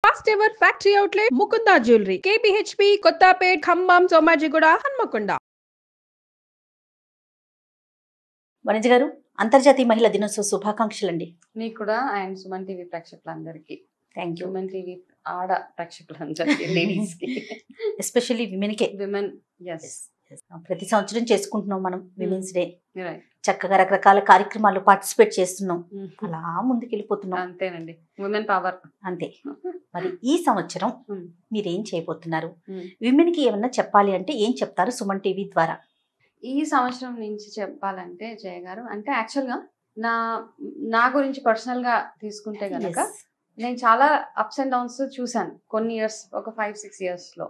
First ever factory outlet Mukunda jewellery KPHP Kothapet Khammam Somajiguda Hanmakonda. Vanija గారు, అంతర్జాతీయ మహిళా దినోత్సవ శుభాకాంక్షలండి. మీకు కూడా అండ్ సుమన్ టీవీ ప్రేక్షకులందరికీ. Thank you. సుమన్ టీవీ ఆడ ప్రేక్షకులందరికీ, లేడీస్ కి, ఎస్పెషల్లీ విమెన్కే. విమెన్. ఎస్, ప్రతి సంవత్సరం చేసుకుంటున్నాం మనం విమెన్స్ డే. రైట్. చక్కగా రకరకాల కార్యక్రమాల్లో పార్టిసిపేట్ చేస్తున్నాం, అలా ముందుకు వెళ్ళిపోతున్నాం. అంతేనండి, విమెన్ పవర్ అంతే. మరి ఈ సంవత్సరం మీరేం చేయబోతున్నారు? విమెన్ కి ఏమన్నా చెప్పాలి అంటే ఏం చెప్తారు సుమన్ టీవీ ద్వారా? ఈ సంవత్సరం నుంచి చెప్పాలంటే జయ గారు, అంటే యాక్చువల్గా నా గురించి పర్సనల్ గా తీసుకుంటే గనక నేను చాలా అప్స్ అండ్ డౌన్స్ చూసాను కొన్ని ఇయర్స్, ఒక 5-6 years లో.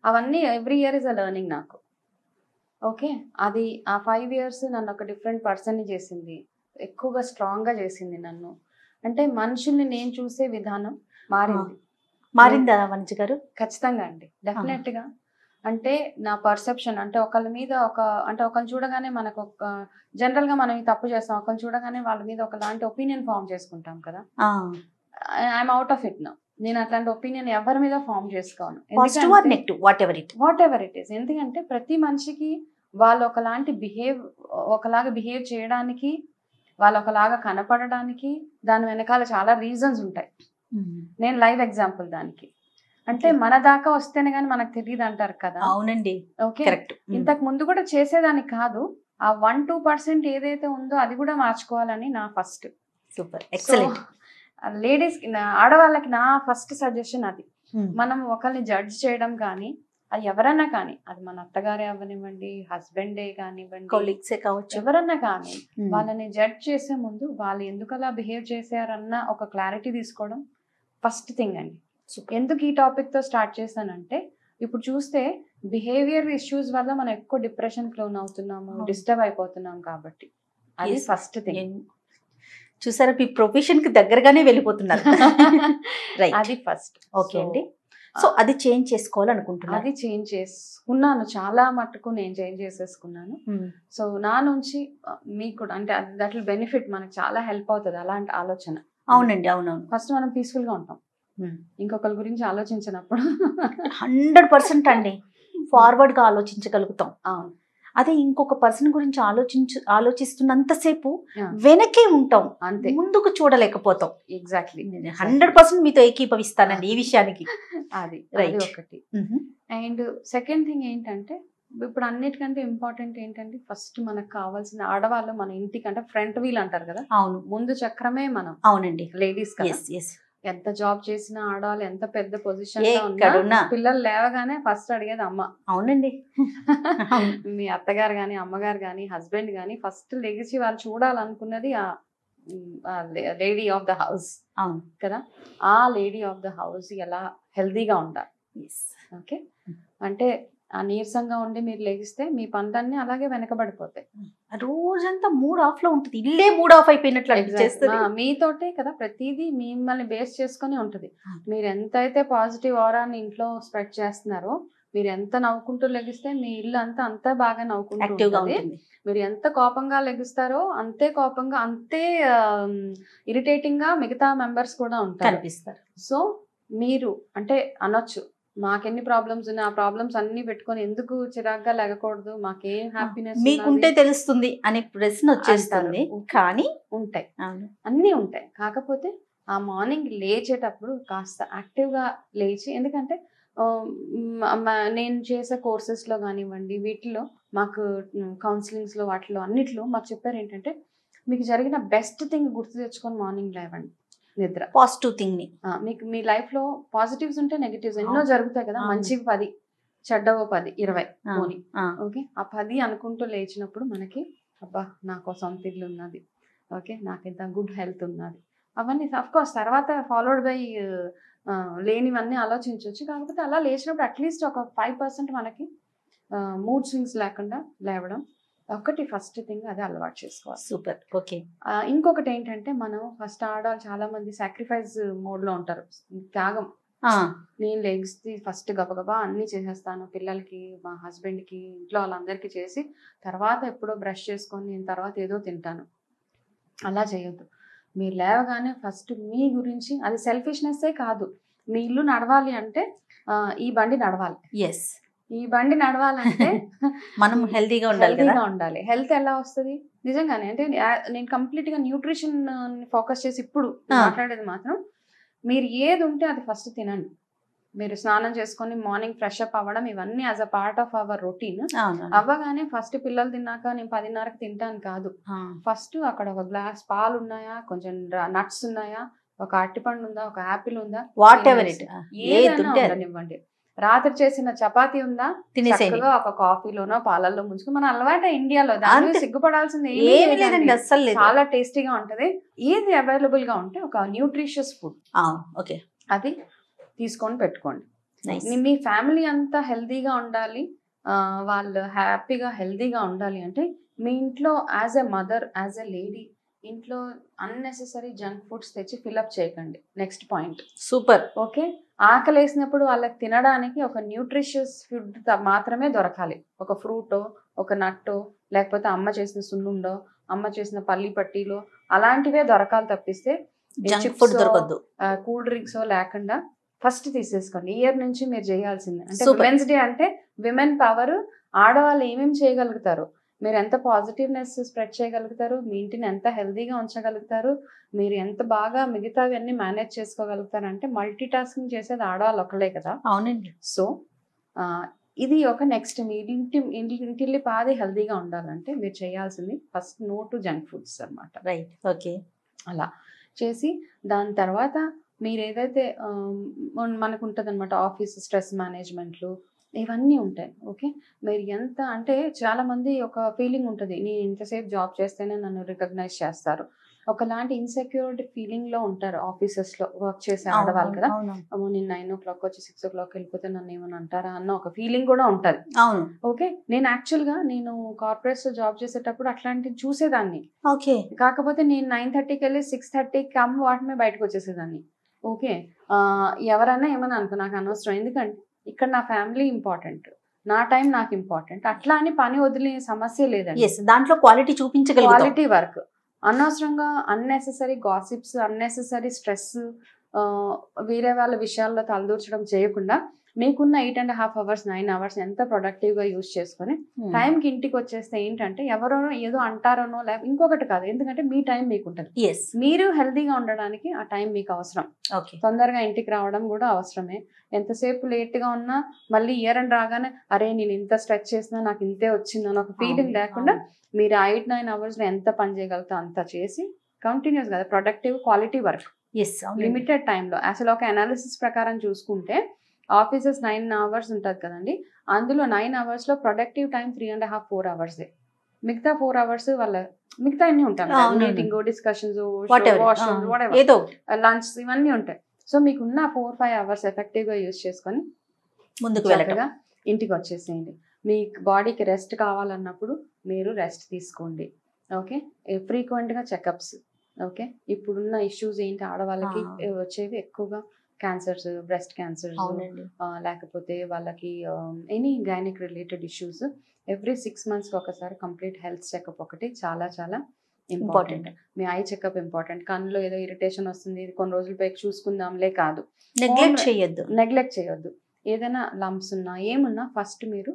అవన్నీ every year is a learning నాకు. ఓకే, అది ఆ 5 years నన్ను ఒక డిఫరెంట్ పర్సన్ని చేసింది, ఎక్కువగా స్ట్రాంగ్గా చేసింది నన్ను. అంటే మనుషుల్ని నేను చూసే విధానం మారిందా వనిజ గారు? ఖచ్చితంగా అండి, డెఫినెట్గా. అంటే నా పర్సెప్షన్, అంటే ఒకళ్ళ మీద అంటే ఒకరిని చూడగానే మనకు ఒక జనరల్గా మనం ఈ తప్పు చేస్తాం, ఒకరిని చూడగానే వాళ్ళ మీద ఒకలాంటి ఒపీనియన్ ఫామ్ చేసుకుంటాం కదా. I'm out of it now. నేను అట్లాంటి ఒపీనియన్ ఎవరి మీద ఫామ్ చేసుకోను, వాట్ ఎవర్ ఇట్ ఈస్. ఎందుకంటే ప్రతి మనిషికి వాళ్ళు ఒకలాగా బిహేవ్ చేయడానికి, వాళ్ళు ఒకలాగా కనపడడానికి దాని వెనకాల చాలా రీజన్స్ ఉంటాయి. నేను లైవ్ ఎగ్జాంపుల్ దానికి. అంటే మన దాకా వస్తేనే కానీ మనకు తెలియదు అంటారు కదా. అవునండి, ఓకే. ఇంతకు ముందు కూడా చేసేదాన్ని కాదు, ఆ 1-2% ఏదైతే ఉందో అది కూడా మార్చుకోవాలని నా ఫస్ట్. Super, excellent. లేడీస్ కి, ఆడవాళ్ళకి నా ఫస్ట్ సజెషన్ అది. మనం ఒకరిని జడ్జ్ చేయడం కానీ, అది ఎవరన్నా కానీ, అది మన అత్తగారే అవ్వనివ్వండి, హస్బెండే కానివ్వండి, కొలీగ్సే కావచ్చు, ఎవరన్నా కానీ, వాళ్ళని జడ్జ్ చేసే ముందు వాళ్ళు ఎందుకు అలా బిహేవ్ చేశారన్న ఒక క్లారిటీ తీసుకోవడం ఫస్ట్ థింగ్ అండి. ఎందుకు ఈ టాపిక్ తో స్టార్ట్ చేశానంటే, ఇప్పుడు చూస్తే బిహేవియర్ ఇష్యూస్ వల్ల మనం ఎక్కువ డిప్రెషన్ కి లోన్ అవుతున్నాము, డిస్టర్బ్ అయిపోతున్నాం. కాబట్టి అది ఫస్ట్ థింగ్. చూసారా, మీ ప్రొఫెషన్ కి దగ్గరగానే వెళ్ళిపోతున్నారు. అది ఫస్ట్. ఓకే అండి. సో అది చేంజ్ చేసుకోవాలనుకుంటున్నాను. అది చేంజ్ చేసుకున్నాను, చాలా మట్టుకు నేను చేంజ్ చేసేసుకున్నాను. సో నా నుంచి మీకు కూడా, అంటే దట్ విల్ బెనిఫిట్, మనకు చాలా హెల్ప్ అవుతుంది అలాంటి ఆలోచన. అవునండి, అవునవును. ఫస్ట్ మనం పీస్ఫుల్ గా ఉంటాం, ఇంకొకరి గురించి ఆలోచించినప్పుడు 100% అండి ఫార్వర్డ్ గా ఆలోచించగలుగుతాం. అవును. అదే ఇంకొక పర్సన్ గురించి ఆలోచిస్తున్నంతసేపు వెనకే ఉంటాం, అంతే, ముందుకు చూడలేకపోతాం. ఎగ్జాక్ట్లీ, 100% మీతో ఏకీభవిస్తానండి ఈ విషయానికి. అది ఒకటి. అండ్ సెకండ్ థింగ్ ఏంటంటే, ఇప్పుడు అన్నిటికంటే ఇంపార్టెంట్ ఏంటంటే, ఫస్ట్ మనకు కావాల్సిన ఆడవాళ్ళు మన ఇంటికంటే ఫ్రంట్ వీల్ అంటారు కదా. అవును, ముందు చక్రమే మనం. అవునండి, లేడీస్ కదా. ఎంత జాబ్ చేసినా, ఆడవాళ్ళు ఎంత పెద్ద పొజిషన్ లో ఉన్నా, పిల్లలు లేవగానే ఫస్ట్ అడిగేది అమ్మ. అవునండి. మీ అత్తగారు గాని, అమ్మగారు గాని, హస్బెండ్ గాని ఫస్ట్ లెగిసి వాళ్ళు చూడాలనుకున్నది ఆ లేడీ ఆఫ్ ద హౌస్. అవును కదా. ఆ లేడీ ఆఫ్ ద హౌస్ ఎలా హెల్దీగా ఉండాలి. ఓకే, అంటే ఆ నీరసంగా ఉండి మీరు లెగిస్తే మీ పనులన్నీ అలాగే వెనకబడిపోతాయి. రోజంతా మూడ్ ఆఫ్ లో ఉంటుంది, ఇల్లే మూడ్ ఆఫ్ అయిపోయినట్లు చేస్తుంది. మీతోటే కదా ప్రతిదీ మిమ్మల్ని బేస్ చేసుకుని ఉంటుంది. మీరు ఎంతైతే పాజిటివ్ ఆరాని ఇంట్లో స్ప్రెడ్ చేస్తున్నారో, మీరు ఎంత నవ్వుకుంటూ లెగిస్తే మీ ఇల్లు అంతా బాగా నవ్వుకుంటూ ఉంటుంది. మీరు ఎంత కోపంగా లెగిస్తారో అంతే కోపంగా, అంతే ఇరిటేటింగ్ గా మిగతా మెంబర్స్ కూడా ఉంటారు. సో మీరు అంటే అనొచ్చు, మాకెన్ని ప్రాబ్లమ్స్ ఉన్నాయి, ఆ ప్రాబ్లమ్స్ అన్ని పెట్టుకొని ఎందుకు చిరాగ్గా లేకూడదు, మాకేం హ్యాపీనెస్ మీకుంటే తెలుస్తుంది అనే ప్రశ్న వచ్చేస్తుంది. కానీ ఉంటాయి, అన్నీ ఉంటాయి. కాకపోతే ఆ మార్నింగ్ లేచేటప్పుడు కాస్త యాక్టివ్గా లేచి, ఎందుకంటే నేను చేసే కోర్సెస్లో కానివ్వండి, వీటిలో మాకు కౌన్సిలింగ్స్లో వాటిలో అన్నిట్లో మాకు చెప్పారు ఏంటంటే, మీకు జరిగిన బెస్ట్ థింగ్ గుర్తు తెచ్చుకొని మార్నింగ్ లేవండి. నిద్ర పాజిటివ్ థింగ్ ని, మీకు మీ లైఫ్ లో పాజిటివ్స్ ఉంటే నెగటివ్స్ ఎన్నో జరుగుతాయి కదా. మంచివి 10, చెడ్డవో 10, 20 పోనీ. ఓకే, ఆ 10 అనుకుంటూ లేచినప్పుడు మనకి అబ్బా నాకు సొంత ఇల్లు ఉన్నది, ఓకే, నాకు ఇంత గుడ్ హెల్త్ ఉన్నది, అవన్నీ అఫ్ కోర్స్ తర్వాత ఫాలోడ్ బై లేనివన్నీ ఆలోచించవచ్చు. కాకపోతే అలా లేచినప్పుడు అట్లీస్ట్ ఒక 5% మనకి మూడ్ స్వింగ్స్ లేకుండా లేవడం ఒకటి ఫస్ట్ థింగ్, అది అలవాటు చేసుకోవాలి. సూపర్. ఓకే, ఇంకొకటి ఏంటంటే, మనం ఫస్ట్ ఆడవాళ్ళు చాలా మంది సాక్రిఫైస్ మోడ్ లో ఉంటారు, త్యాగం. నేను లెగిస్తే ఫస్ట్ గబగబా అన్ని చేసేస్తాను, పిల్లలకి, మా హస్బెండ్ కి, ఇంట్లో వాళ్ళందరికీ చేసి తర్వాత ఎప్పుడో బ్రష్ చేసుకొని నేను తర్వాత ఏదో తింటాను. అలా చేయొద్దు. మీరు లేవగానే ఫస్ట్ మీ గురించి, అది సెల్ఫిష్నెస్సే కాదు, మీ ఇల్లు నడవాలి అంటే ఈ బండి నడవాలి. ఎస్, ఈ బండి నడవాలంటే మనం హెల్తీగా ఉండాలి కదా. ఉండాలి. హెల్త్ ఎలా వస్తుంది నిజంగానే అంటే నేను కంప్లీట్ గా న్యూట్రిషన్ ఫోకస్ చేసి ఇప్పుడు మాట్లాడేది మాత్రం మీరు ఏది ఉంటే అది ఫస్ట్ తినండి. మీరు స్నానం చేసుకొని మార్నింగ్ ఫ్రెష్ అప్ అవ్వడం ఇవన్నీ as a part of our routine. అవ్వగానే ఫస్ట్ పిల్లలు తిన్నాక నేను 10:30కి తింటాను కాదు. ఫస్ట్ అక్కడ ఒక గ్లాస్ పాలు ఉన్నాయా, కొంచెం నట్స్ ఉన్నాయా, ఒక అరటిపండు ఉందా, ఒక యాపిల్ ఉందా, వాట్ ఎవర్ ఇట్ ఏదైనా రాత్రి చేసిన చపాతీ ఉందా, చక్కగా ఒక కాఫీలోనో పాలల్లో ముంచుకుని మన అలవాటు ఇండియాలో దాని సిగ్గుపడాల్సింది ఏమీ లేదండి. అసలు చాలా టేస్టీగా ఉంటది. ఏది అవైలబుల్ గా ఉంటే ఒక న్యూట్రిషియస్ ఫుడ్ అది తీసుకొని పెట్టుకోండి. మీ ఫ్యామిలీ అంతా హెల్దీగా ఉండాలి, వాళ్ళు హ్యాపీగా హెల్దీగా ఉండాలి అంటే మీ ఇంట్లో as a mother, as a lady ఇంట్లో అన్నెసెసరీ జంక్ ఫుడ్స్ తెచ్చి ఫిల్అప్ చేయకండి. Next point super. ఓకే, ఆకలి వేసినప్పుడు వాళ్ళకి తినడానికి ఒక న్యూట్రిషియస్ ఫుడ్ మాత్రమే దొరకాలి. ఒక ఫ్రూటో, ఒక నట్టో, లేకపోతే అమ్మ చేసిన సున్నుండో, అమ్మ చేసిన పల్లి పట్టీలో అలాంటివే దొరకాలి తప్పిస్తే జంక్ ఫుడ్ దొరకదు. కూల్ డ్రింక్స్ లేకుండా ఫస్ట్ తీసేసుకోండి. ఇయర్ నుంచి మీరు చేయాల్సిందే. అంటే విమెన్స్ డే అంటే విమెన్ పవర్. ఆడవాళ్ళు ఏమేమి చేయగలుగుతారు, మీరు ఎంత పాజిటివ్నెస్ స్ప్రెడ్ చేయగలుగుతారు, మీ ఇంటిని ఎంత హెల్దీగా ఉంచగలుగుతారు, మీరు ఎంత బాగా మిగతావన్నీ మేనేజ్ చేసుకోగలుగుతారు అంటే మల్టీ టాస్కింగ్ చేసేది ఆడవాళ్ళు ఒకళ్ళే కదా. అవునండి. సో ఇది ఒక నెక్స్ట్ మీ ఇంటిల్లి పాది హెల్దీగా ఉండాలంటే మీరు చేయాల్సింది first no to junk foods అనమాట. రైట్. ఓకే, అలా చేసి దాని తర్వాత మీరు ఏదైతే మనకు ఉంటుంది అనమాట ఆఫీస్ స్ట్రెస్ మేనేజ్మెంట్లు ఇవన్నీ ఉంటాయి. ఓకే, మీరు ఎంత అంటే చాలా మంది ఒక ఫీలింగ్ ఉంటుంది, నేను ఇంతసేపు జాబ్ చేస్తేనే నన్ను రికగ్నైజ్ చేస్తారు, ఒకలాంటి ఇన్సెక్యూరిటీ ఫీలింగ్ లో ఉంటారు ఆఫీసెస్ లో వర్క్ చేసే ఆడవాళ్ళు కదా. అమ్మో నేను 9 o'clock వచ్చి 6 o'clock వెళ్ళిపోతే నన్ను ఏమని అంటారా అన్న ఒక ఫీలింగ్ కూడా ఉంటది. ఓకే, నేను యాక్చువల్ గా నేను కార్పొరేట్స్ లో జాబ్ చేసేటప్పుడు అట్లాంటివి చూసేదాన్ని. ఓకే, కాకపోతే నేను 9:30కి వెళ్ళి 6:30కి వాటిమే బయటకు వచ్చేసేదాన్ని. ఓకే, ఎవరైనా ఏమన్నా అనుకో నాకు అనవసరం, ఎందుకంటే ఇక్కడ నా ఫ్యామిలీ ఇంపార్టెంట్, నా టైం నాకు ఇంపార్టెంట్. అట్లా అని పని వదిలే సమస్య లేదండి. దాంట్లో క్వాలిటీ చూపించగల క్వాలిటీ వర్క్. అనవసరంగా అన్నెసెసరీ గాసిప్స్, అన్నెసెసరీ స్ట్రెస్, వేరే వాళ్ళ విషయాల్లో తలదూర్చడం చేయకుండా మీకున్న 8.5 hours 9 hours ఎంత ప్రొడక్టివ్ గా యూజ్ చేసుకొని టైంకి ఇంటికి వచ్చేస్తే ఏంటంటే ఎవరో ఏదో అంటారోనో లేకపోతే ఇంకొకటి కాదు, ఎందుకంటే మీ టైం మీకు ఉంటుంది. మీరు హెల్దీగా ఉండడానికి ఆ టైం మీకు అవసరం. తొందరగా ఇంటికి రావడం కూడా అవసరమే. ఎంతసేపు లేట్ గా ఉన్నా మళ్ళీ ఇయర్ అండ్ రాగానే అరే నేను ఇంత స్ట్రెచ్ చేసినా నాకు ఇంతే వచ్చిందని ఒక ఫీలింగ్ లేకుండా మీరు 8-9 hours లో ఎంత పని చేయగలుగుతా అంత చేసి కంటిన్యూస్ కదా ప్రొడక్టివ్ క్వాలిటీ వర్క్ లిమిటెడ్ టైంలో. అసలు ఒక అనాలిసిస్ ప్రకారం చూసుకుంటే ఆఫీసెస్ 9 hours ఉంటుంది కదండి, అందులో 9 hours లో ప్రొడక్టివ్ టైం 3.5-4 hours. మిగతా 4 hours వాళ్ళ మిగతా అన్ని ఉంటాయి, మీటింగ్, డిస్కషన్స్, లంచ్ ఇవన్నీ ఉంటాయి. సో మీకున్న 4-5 hours ఎఫెక్టివ్ గా యూజ్ చేసుకొని ముందుకు వెళ్ళగా ఇంటికి వచ్చేసేయండి. మీ బాడీకి రెస్ట్ కావాలన్నప్పుడు మీరు రెస్ట్ తీసుకోండి. ఓకే, ఫ్రీక్వెంట్ గా చెకప్స్. ఓకే, ఇప్పుడున్న ఇష్యూస్ ఏంటి ఆడవాళ్ళకి వచ్చేవి ఎక్కువగా క్యాన్సర్స్, బ్రెస్ట్ క్యాన్సర్స్, లేకపోతే వాళ్ళకి any gynaec related issues every 6 months ఒకసారి కంప్లీట్ హెల్త్ చెకప్ ఒకటి చాలా చాలా ఇంపార్టెంట్. మీ ఐ చెకప్ ఇంపార్టెంట్. కన్నులో ఏదో ఇరిటేషన్ వస్తుంది కొన్ని రోజులు పైకి చూసుకుందాంలే కాదు, నెగ్లెక్ట్ చేయొద్దు. ఏదైనా లంప్స్ ఉన్నా ఏమున్నా ఫస్ట్ మీరు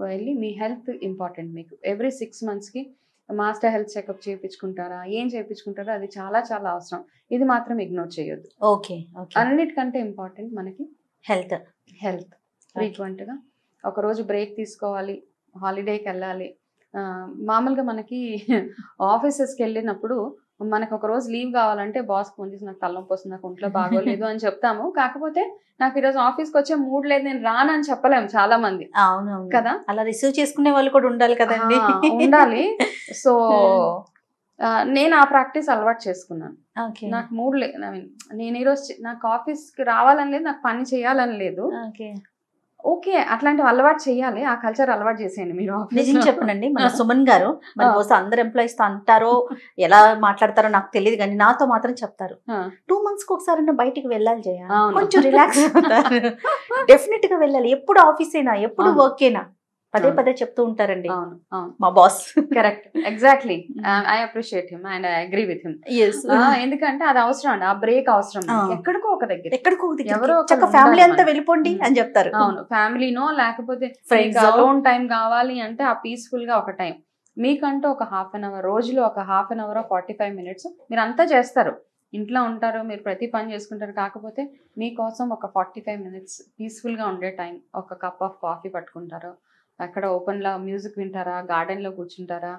వెళ్ళి మీ హెల్త్ ఇంపార్టెంట్. మీకు ఎవ్రీ 6 months కి మాస్టర్ హెల్త్ చెకప్ చేయించుకుంటారా, ఏం చేయించుకుంటారో అది చాలా చాలా అవసరం. ఇది మాత్రం ఇగ్నోర్ చేయొద్దు. ఓకే, అన్నిటికంటే ఇంపార్టెంట్ మనకి హెల్త్. ఫ్రీక్వెంట్ గా ఒక రోజు బ్రేక్ తీసుకోవాలి, హాలిడేకి వెళ్ళాలి. మామూలుగా మనకి ఆఫీసెస్కి వెళ్ళినప్పుడు మనకు ఒక రోజు లీవ్ కావాలంటే బాస్ ఫోన్ చేసి నాకు తలనొప్పి వస్తుంది, నాకు ఒంట్లో బాగోలేదు అని చెప్తాము. కాకపోతే నాకు ఈరోజు ఆఫీస్కి వచ్చే మూడ్ లేదు, నేను రానని చెప్పలేము చాలా మంది. అవును కదా, అలా రిసీవ్ చేసుకునే వాళ్ళు కూడా ఉండాలి కదండి. ఉండాలి. సో నేను ఆ ప్రాక్టీస్ అలవాటు చేసుకున్నాను. నాకు మూడ్ లేదు, నేను ఈరోజు నాకు ఆఫీస్కి రావాలని లేదు, నాకు పని చేయాలని లేదు. ఓకే, అట్లాంటివి అలవాటు చేయాలి, ఆ కల్చర్ అలవాటు చేసేయండి మీరు. నిజం చెప్పనండి, మన సుమన్ గారు మన కోసం అందరు ఎంప్లాయీస్ తో అంటారో ఎలా మాట్లాడతారో నాకు తెలియదు, కానీ నాతో మాత్రం చెప్తారు 2 months కి ఒకసారి బయటికి వెళ్ళాలి జయ, కొంచెం రిలాక్స్ అవుతారు. డెఫినెట్ గా వెళ్ళాలి. ఎప్పుడు ఆఫీస్ అయినా ఎప్పుడు వర్క్ అయినా పదే పదే చెప్తూ ఉంటారండి అవును అవును మా boss. Correct, exactly. I appreciate him and I agree with him. ఎందుకంటే అది అవసరం అండి, ఆ బ్రేక్ అవసరం. ఎక్కడికో ఒక దగ్గర, ఎక్కడికో ఎవరో ఫ్యామిలీ అంతా వెళ్ళిపోండి అని చెప్తారు. అవును, ఫ్యామిలీనో లేకపోతే Friends అలోన్ టైం కావాలి అంటే ఆ పీస్ఫుల్ గా ఒక టైం మీకంటూ ఒక హాఫ్ అన్ అవర్, రోజులో ఒక హాఫ్ అన్ అవర్ 45 minutes మీరు అంతా చేస్తారు, ఇంట్లో ఉంటారు, మీరు ప్రతి పని చేసుకుంటారు. కాకపోతే మీకోసం ఒక 45 minutes పీస్ఫుల్ గా ఉండే టైం, ఒక కప్ ఆఫ్ కాఫీ పట్టుకుంటారు, అక్కడ ఓపెన్ లా మ్యూజిక్ వింటారా, గార్డెన్ లో కూర్చుంటారా,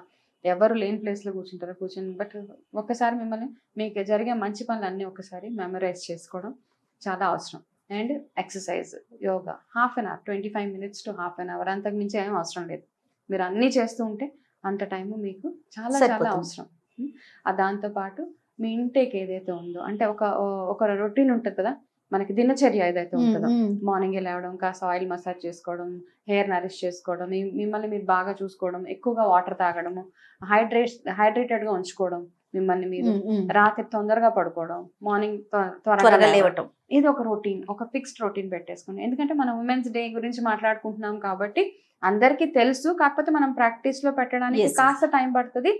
ఎవరు లేని ప్లేస్ లో కూర్చుంటారా, కూర్చుని బట్ ఒక్కసారి మిమ్మల్ని మీకు జరిగే మంచి పనులు అన్నీ ఒకసారి మెమరైజ్ చేసుకోవడం చాలా అవసరం. And exercise, yoga, half an hour, 25 minutes to half an hour, అంతకు మించి ఏం అవసరం లేదు. మీరు అన్నీ చేస్తూ ఉంటే అంత టైము మీకు చాలా చాలా అవసరం. దాంతోపాటు మీ ఇంటేక్ ఏదైతే ఉందో, అంటే ఒక రొటీన్ ఉంటుంది కదా మనకి, దినచర్య ఏదైతే ఉంటుందో, మార్నింగ్ లేవడం, కాస్త ఆయిల్ మసాజ్ చేసుకోవడం, హెయిర్ నరిష్ చేసుకోవడం, మిమ్మల్ని మీరు బాగా చూసుకోవడం, ఎక్కువగా వాటర్ తాగడము, హైడ్రేటెడ్ గా ఉంచుకోవడం మిమ్మల్ని మీరు, రాత్రి తొందరగా పడుకోవడం, మార్నింగ్ త్వరగా లేవటం, ఇది ఒక రొటీన్, ఒక ఫిక్స్డ్ రొటీన్ పెట్టేసుకోండి. ఎందుకంటే మనం ఉమెన్స్ డే గురించి మాట్లాడుకుంటున్నాం కాబట్టి అందరికీ తెలుసు, కాకపోతే మనం ప్రాక్టీస్ లో పెట్టడానికి కాస్త టైం పడుతుంది.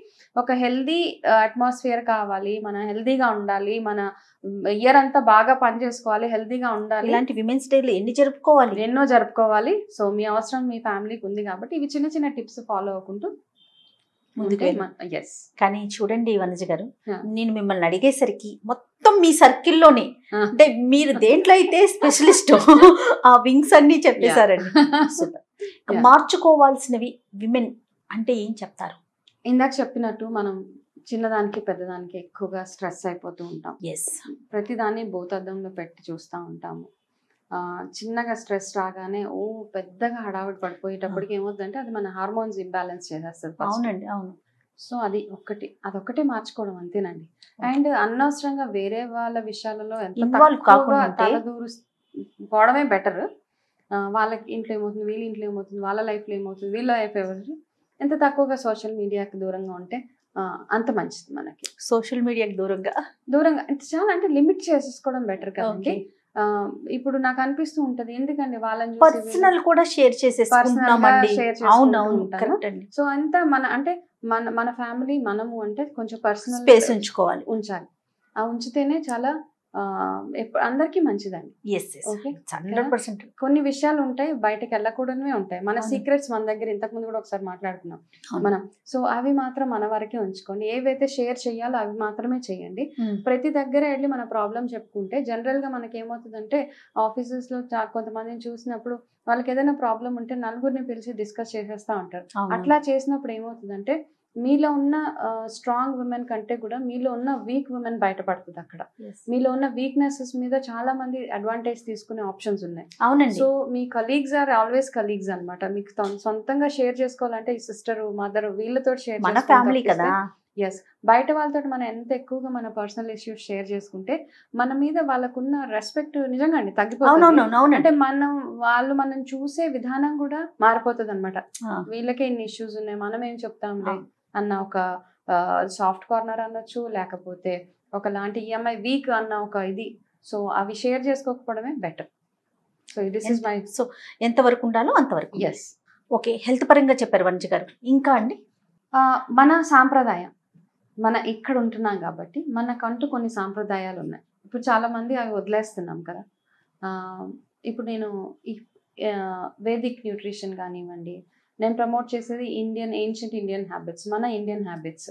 ఒక హెల్దీ అట్మాస్ఫియర్ కావాలి, మన హెల్దీగా ఉండాలి, మన ఇయర్ అంతా బాగా పని చేసుకోవాలి, హెల్దీగా ఉండాలి. ఇలాంటి విమెన్స్ డే ఎన్నో జరుపుకోవాలి. సో మీ అవసరం మీ ఫ్యామిలీకి ఉంది కాబట్టి ఇవి చిన్న చిన్న టిప్స్ ఫాలో అవ్వకుంటూ కానీ చూడండి వనజ గారు, నేను మిమ్మల్ని అడిగేసరికి మొత్తం మీ సర్కిల్లోనే, అంటే మీరు దేంట్లో అయితే స్పెషలిస్ట్ ఆ వింగ్స్ అన్ని చెప్పేశారండి. మార్చుకోవాల్సినవి విమెన్ అంటే ఏం చెప్తారు? ఇందాక చెప్పినట్టు మనం చిన్నదానికి పెద్దదానికి ఎక్కువగా స్ట్రెస్ అయిపోతూ ఉంటాం. ప్రతిదాన్ని భూతద్దంలో పెట్టి చూస్తూ ఉంటాము. చిన్నగా స్ట్రెస్ రాగానే పెద్దగా హడావిడి పడిపోయేటప్పటికి ఏమవుతుందంటే అది మన హార్మోన్స్ ఇంబ్యాలెన్స్ చేసేస్తుంది. అవునండి, అవును. సో అదొక్కటే మార్చుకోవడం అంతేనండి. అండ్ అనవసరంగా వేరే వాళ్ళ విషయాలలో ఎంత తలదూరు పోవడమే బెటర్. వాళ్ళకి ఇంట్లో ఏమవుతుంది, వీళ్ళ ఇంట్లో ఏమవుతుంది, వాళ్ళ లైఫ్లో ఏమవుతుంది, వీళ్ళ లైఫ్ ఏమవుతుంది, ఎంత తక్కువగా సోషల్ మీడియాకి దూరంగా ఉంటే అంత మంచిది మనకి. సోషల్ మీడియాకి దూరంగా చాలా అంటే లిమిట్ చేసేసుకోవడం బెటర్ కదండి. ఇప్పుడు నాకు అనిపిస్తూ ఉంటది, ఎందుకండి వాళ్ళని పర్సనల్ కూడా షేర్ చేసేసుకుంటామండి. సో అంతా మన ఫ్యామిలీ మనము అంటే కొంచెం పర్సనల్ స్పేస్ ఉంచాలి. ఉంచితేనే చాలా అందరికీ మంచిదండి. 100%. కొన్ని విషయాలు ఉంటాయి బయటకు వెళ్ళకూడనివే ఉంటాయి, మన సీక్రెట్స్ మన దగ్గర. ఇంతకు ముందు కూడా ఒకసారి మాట్లాడుకున్నాం మనం. సో అవి మాత్రం మన వరకే ఉంచుకోండి. ఏవైతే షేర్ చేయాలో అవి మాత్రమే చేయండి. ప్రతి దగ్గర వెళ్ళి మన ప్రాబ్లం చెప్పుకుంటే జనరల్ గా మనకి ఏమవుతుందంటే, ఆఫీసెస్ లో కొంతమందిని చూసినప్పుడు వాళ్ళకి ఏదైనా ప్రాబ్లం ఉంటే నలుగురిని పిలిచి డిస్కస్ చేసేస్తా ఉంటారు. అట్లా చేసినప్పుడు ఏమవుతుందంటే మీలో ఉన్న స్ట్రాంగ్ ఉమెన్ కంటే కూడా మీలో ఉన్న వీక్ ఉమెన్ బయటపడుతుంది. అక్కడ మీలో ఉన్న వీక్నెసెస్ మీద చాలా మంది అడ్వాంటేజ్ తీసుకునే ఆప్షన్స్ ఉన్నాయి. అవునండి. సో మీ కలీగ్స్ ఆర్ ఆల్వేస్ కలీగ్స్ అనమాట. మీకు సొంతంగా షేర్ చేసుకోవాలంటే ఈ సిస్టర్, మదర్, వీళ్ళతో షేర్ మన ఫ్యామిలీ కదా. బయట వాళ్ళతో మనం ఎంత ఎక్కువగా మన పర్సనల్ ఇష్యూస్ షేర్ చేసుకుంటే మన మీద వాళ్ళకున్న రెస్పెక్ట్ నిజంగా అండి తగ్గిపోతుంది. అంటే మనం చూసే విధానం కూడా మారిపోతుంది అనమాట. వీళ్ళకే ఇన్ని ఇష్యూస్ ఉన్నాయి, మనం ఏం చెప్తాంలే అన్న ఒక సాఫ్ట్ కార్నర్ అనొచ్చు, లేకపోతే ఒకలాంటి ఈఎంఐ వీక్ అన్న ఒక ఇది. సో అవి షేర్ చేసుకోకపోవడమే better. So this is my. So ఎంతవరకు ఉండాలో అంతవరకు. ఓకే, హెల్త్ పరంగా చెప్పారు వనజ గారు. ఇంకా అండి మన సాంప్రదాయం, మన ఇక్కడ ఉంటున్నాం కాబట్టి మనకంటూ కొన్ని సాంప్రదాయాలు ఉన్నాయి. ఇప్పుడు చాలా మంది అవి వదిలేస్తున్నాం కదా. ఇప్పుడు నేను వేదిక్ న్యూట్రిషన్ కానివ్వండి, నేను ప్రమోట్ చేసేది ఏన్షియంట్ ఇండియన్ హ్యాబిట్స్, మన ఇండియన్ హ్యాబిట్స్.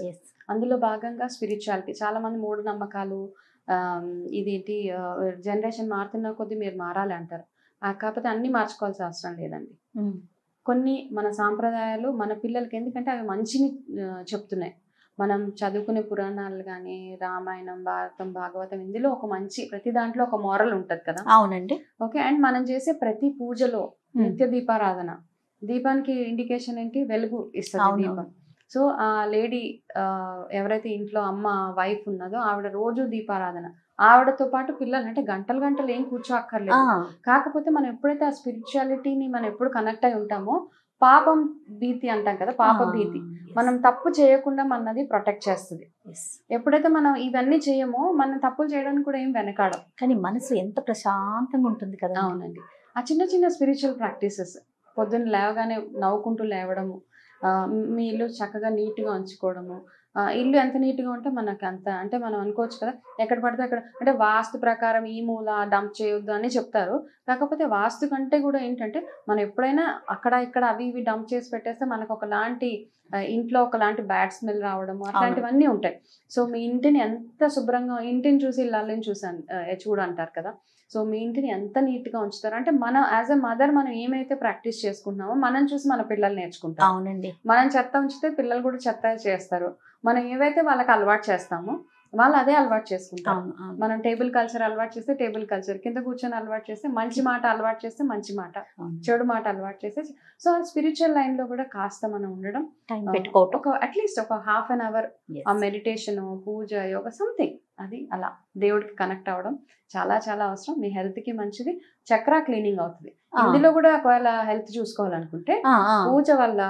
అందులో భాగంగా స్పిరిచువాలిటీ. చాలా మంది మూఢనమ్మకాలు, ఇదేంటి జనరేషన్ మారుతున్న కొద్దీ మీరు మారాలి అంటారు. కాకపోతే అన్ని మార్చుకోవాల్సిన అవసరం లేదండి. కొన్ని మన సాంప్రదాయాలు మన పిల్లలకి, ఎందుకంటే అవి మంచిని చెప్తున్నాయి. మనం చదువుకునే పురాణాలు కానీ, రామాయణం, భారతం, భాగవతం, ఇందులో ఒక మంచి, ప్రతి దాంట్లో ఒక మోరల్ ఉంటది కదా. అవునండి. ఓకే. అండ్ మనం చేసే ప్రతి పూజలో నిత్య దీపారాధన, దీపానికి ఇండికేషన్ ఏంటి? వెలుగు ఇస్తుంది దీపం. సో ఆ లేడీ ఎవరైతే ఇంట్లో అమ్మ వైఫ్ ఉన్నదో ఆవిడ రోజు దీపారాధన, ఆవిడతో పాటు పిల్లలు, అంటే గంటలు గంటలు ఏం కూర్చోక్కర్లేదు. కాకపోతే మనం ఎప్పుడైతే ఆ స్పిరిచువాలిటీని మనం ఎప్పుడు కనెక్ట్ అయి ఉంటామో, పాపం భీతి అంటాం కదా, పాప భీతి, మనం తప్పు చేయకుండా మనది ప్రొటెక్ట్ చేస్తుంది. ఎప్పుడైతే మనం ఇవన్నీ చేయమో మనం తప్పులు చేయడానికి కూడా ఏం వెనకాడం. కానీ మనసు ఎంత ప్రశాంతంగా ఉంటుంది కదా. అవునండి. ఆ చిన్న చిన్న స్పిరిచువల్ ప్రాక్టీసెస్ పొద్దున్న లేవగానే నవ్వుకుంటూ లేవడము, మీ ఇల్లు చక్కగా నీట్గా ఉంచుకోవడము. ఇల్లు ఎంత నీట్గా ఉంటే మనకు అంత, అంటే మనం అనుకోవచ్చు కదా ఎక్కడ పడితే అక్కడ, అంటే వాస్తు ప్రకారం ఈ మూల డంప్ చేయొద్దు అని చెప్తారు. కాకపోతే వాస్తు కంటే కూడా ఏంటంటే మనం ఎప్పుడైనా అక్కడ ఇక్కడ అవి ఇవి డంప్ చేసి పెట్టేస్తే మనకు ఒకలాంటి ఇంట్లో ఒకలాంటి బ్యాడ్ స్మెల్ రావడము అట్లాంటివన్నీ ఉంటాయి. సో మీ ఇంటిని ఎంత శుభ్రంగా, ఇంటిని చూసి ఇల్లాలని చూసాను చూడంటారు కదా. సో మీ ఇంటిని ఎంత నీట్గా ఉంచుతారు అంటే మనం యాజ్ ఎ మదర్ మనం ఏమైతే ప్రాక్టీస్ చేసుకుంటున్నామో మనం చూసి మన పిల్లలు నేర్చుకుంటారు. అవునండి. మనం చెత్త ఉంచితే పిల్లలు కూడా చెత్త చేస్తారు. మనం ఏవైతే వాళ్ళకి అలవాటు చేస్తామో వాళ్ళు అదే అలవాటు చేసుకుంటారు. మనం టేబుల్ కల్చర్ అలవాటు చేస్తే టేబుల్ కల్చర్, కింద కూర్చొని అలవాటు చేస్తే మంచి మాట అలవాటు చేస్తే మంచి మాట, చెడు మాట అలవాటు చేస్తే. సో ఆ స్పిరిచువల్ లైన్ లో కూడా కాస్త మనం ఉండడం, ఒక అట్లీస్ట్ ఒక హాఫ్ అన్ అవర్ ఆ మెడిటేషన్, పూజ, యోగా సంథింగ్ అది అలా దేవుడికి కనెక్ట్ అవ్వడం చాలా చాలా అవసరం. మీ హెల్త్ కి మంచిది. చక్రా క్లీనింగ్ అవుతుంది. ఇందులో కూడా ఒకవేళ హెల్త్ చూసుకోవాలనుకుంటే పూజ వల్ల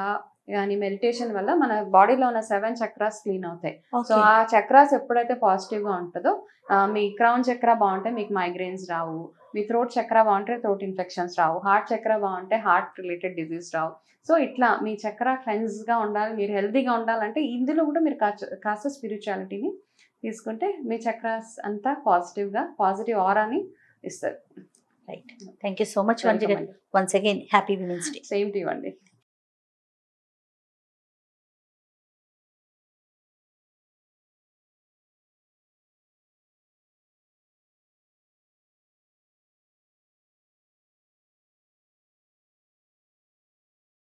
కానీ మెడిటేషన్ వల్ల మన బాడీలో ఉన్న 7 చక్రాస్ క్లీన్ అవుతాయి. సో ఆ చక్రాస్ ఎప్పుడైతే పాజిటివ్ గా ఉంటుందో, మీ క్రౌన్ చక్ర బాగుంటే మీకు మైగ్రేన్స్ రావు, మీ థ్రోట్ చక్ర బాగుంటే థ్రోట్ ఇన్ఫెక్షన్స్ రావు, హార్ట్ చక్ర బాగుంటే హార్ట్ రిలేటెడ్ డిజీజ్ రావు. సో ఇట్లా మీ చక్ర క్లెన్స్ గా ఉండాలి, మీరు హెల్తీగా ఉండాలంటే ఇందులో కూడా మీరు కాస్త స్పిరిచువాలిటీని తీసుకుంటే మీ చక్రాస్ అంతా పాజిటివ్ ఆరాని ఇస్తారు. Right. Thank you so much Vamshi గారు. Once again happy women's day. Same to you అండి.